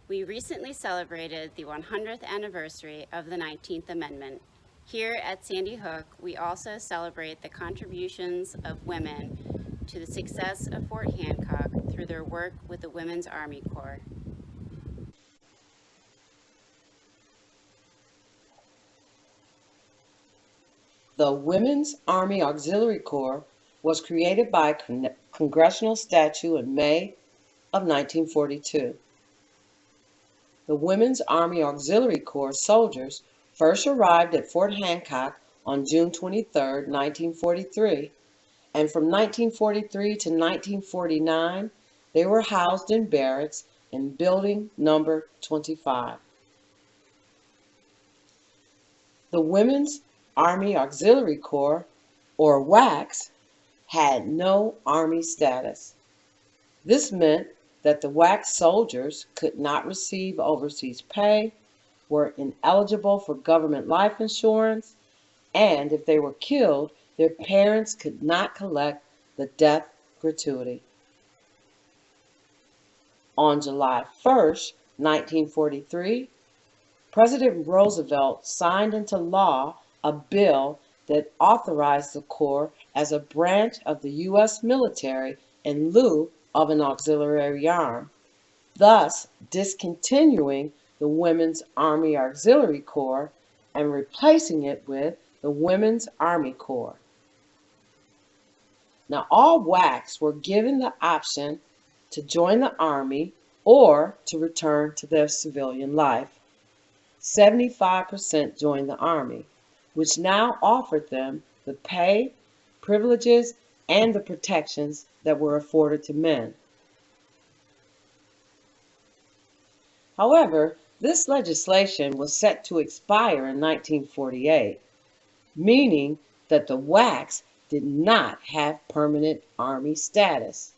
We recently celebrated the 100th anniversary of the 19th Amendment. Here at Sandy Hook, we also celebrate the contributions of women to the success of Fort Hancock through their work with the Women's Army Corps. The Women's Army Auxiliary Corps was created by congressional statute in May of 1942. The Women's Army Auxiliary Corps soldiers first arrived at Fort Hancock on June 23, 1943, and from 1943 to 1949, they were housed in barracks in Building Number 25. The Women's Army Auxiliary Corps, or WACS, had no Army status. This meant that the WACS soldiers could not receive overseas pay, were ineligible for government life insurance, and if they were killed, their parents could not collect the death gratuity. On July 1, 1943, President Roosevelt signed into law a bill that authorized the Corps as a branch of the U.S. military in lieu of an auxiliary arm, thus discontinuing the Women's Army Auxiliary Corps and replacing it with the Women's Army Corps. Now, all WACs were given the option to join the Army or to return to their civilian life. 75% joined the Army, which now offered them the pay, privileges, and the protections that were afforded to men. However, this legislation was set to expire in 1948, meaning that the WACs did not have permanent Army status.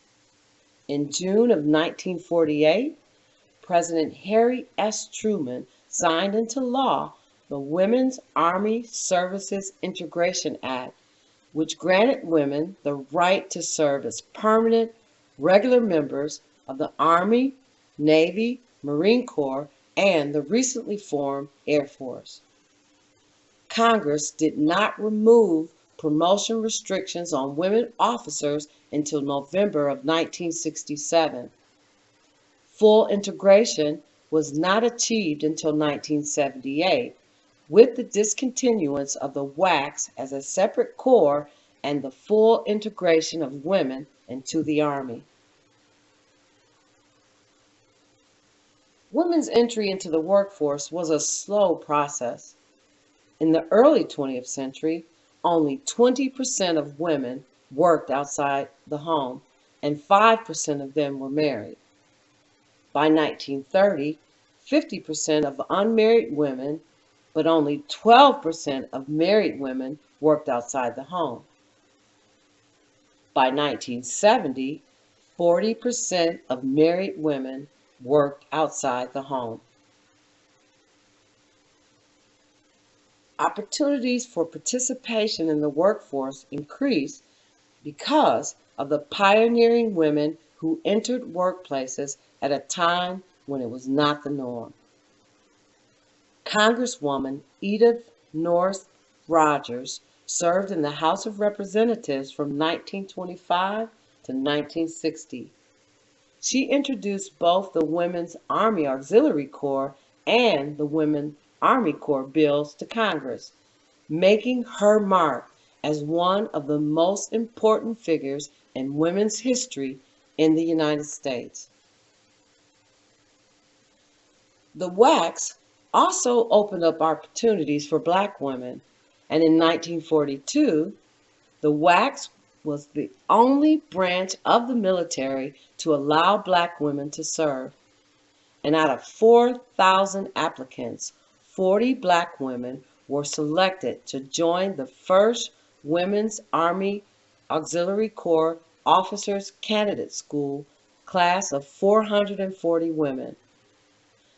In June of 1948, President Harry S. Truman signed into law the Women's Army Services Integration Act, which granted women the right to serve as permanent, regular members of the Army, Navy, Marine Corps, and the recently formed Air Force. Congress did not remove promotion restrictions on women officers until November of 1967. Full integration was not achieved until 1978, with the discontinuance of the WACs as a separate corps and the full integration of women into the Army. Women's entry into the workforce was a slow process. In the early 20th century, only 20% of women worked outside the home, and 5% of them were married. By 1930, 50% of unmarried women, but only 12% of married women worked outside the home. By 1970, 40% of married women worked outside the home. Opportunities for participation in the workforce increased because of the pioneering women who entered workplaces at a time when it was not the norm. Congresswoman Edith Norris Rogers served in the House of Representatives from 1925 to 1960. She introduced both the Women's Army Auxiliary Corps and the Women's Army Corps bills to Congress, making her mark as one of the most important figures in women's history in the United States. The WACs also opened up opportunities for Black women, and in 1942, the WACs was the only branch of the military to allow Black women to serve. And out of 4,000 applicants, 40 Black women were selected to join the first Women's Army Auxiliary Corps Officers Candidate School class of 440 women.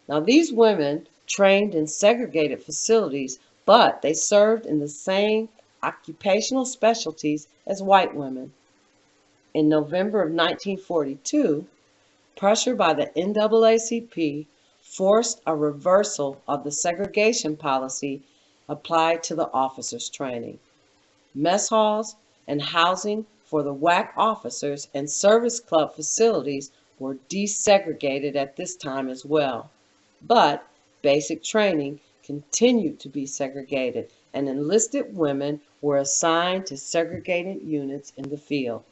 Now, these women trained in segregated facilities, but they served in the same occupational specialties as white women. In November of 1942, pressure by the NAACP forced a reversal of the segregation policy applied to the officers' training. Mess halls and housing for the WAC officers and service club facilities were desegregated at this time as well. But basic training continued to be segregated, and enlisted women were assigned to segregated units in the field.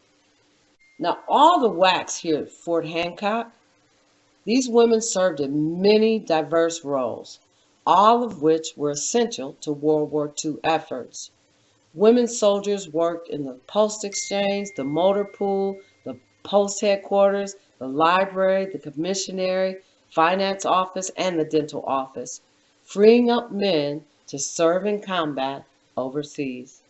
Now, all the WACs here at Fort Hancock, these women served in many diverse roles, all of which were essential to World War II efforts. Women soldiers worked in the post exchange, the motor pool, the post headquarters, the library, the commissary, finance office, and the dental office, freeing up men to serve in combat overseas.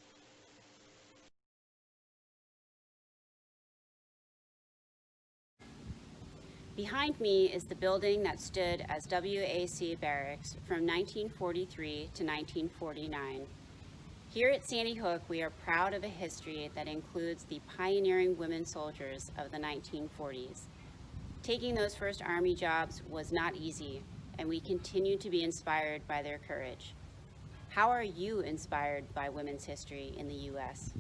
Behind me is the building that stood as WAC barracks from 1943 to 1949. Here at Sandy Hook, we are proud of a history that includes the pioneering women soldiers of the 1940s. Taking those first Army jobs was not easy, and we continue to be inspired by their courage. How are you inspired by women's history in the U.S.?